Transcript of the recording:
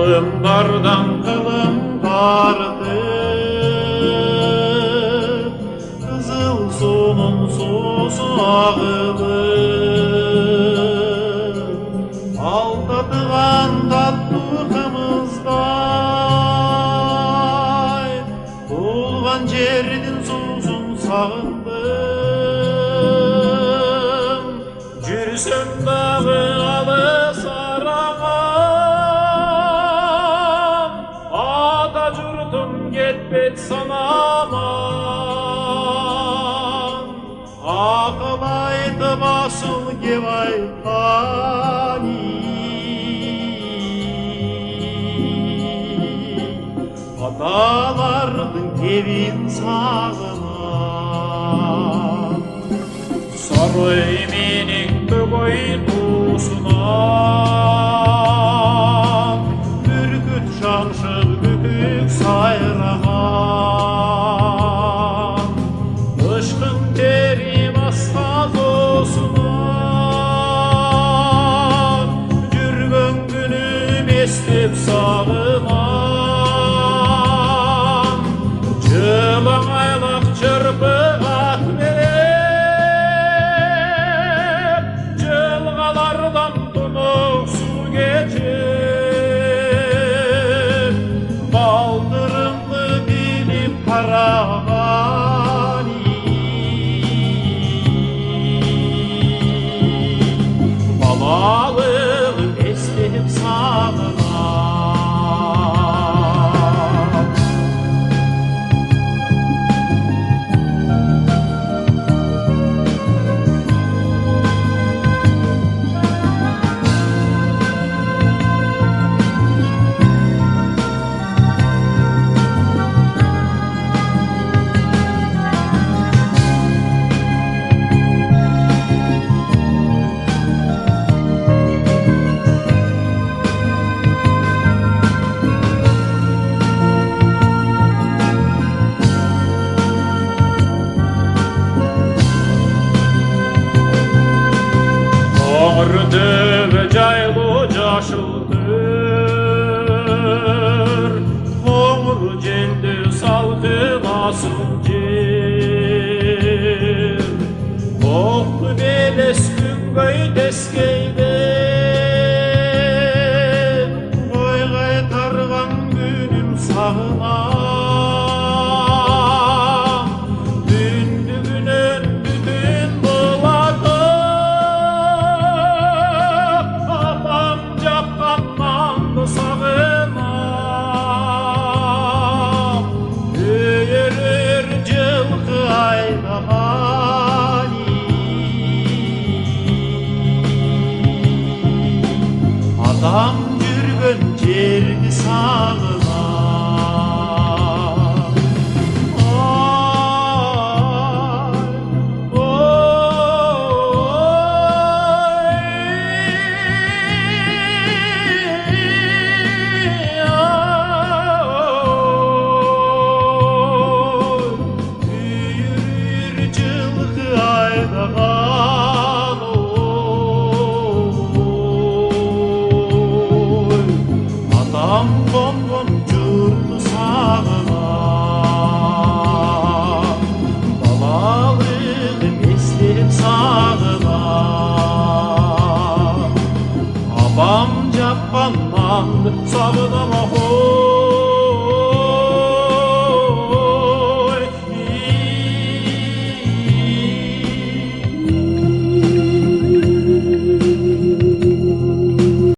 Kılımlardan kılım tartıp, kızıl sunun susu ağılıp, aldatılan tatlı kımızday, tulgan jerdin susun sağındım. Жүрсем дағы алыс араңан, ата жұртым кетпет санаман. Ақыл айтып асыл кеп айтқаны, аталардың кебін сағынам. Сарой менің бөгөй туысынан, бүркіт шаңшық бүтік сайраған. Ұшқын терім асқаз осынан, жүрген күнім естеп сағынан. Жылың айлақ жырпы ат мереп, жылғалардан тұнық су кешіп, балтырымды биліп қарағаны, балалығым естеп сағынам. Дөбі жайлы жашылдыр, қоңыр желді салқынасың жер. Оқты белес күнгөй тескейді, ой қайтарған күнім сағынам. Түндігінен бүтін сағынам. Үйірір жылқы айдаманы, адам жүрген жерді сағынам. Адам қонған жұртты сағынам, балалығым естеп сағынам. Апам жапқан нанды сағынам.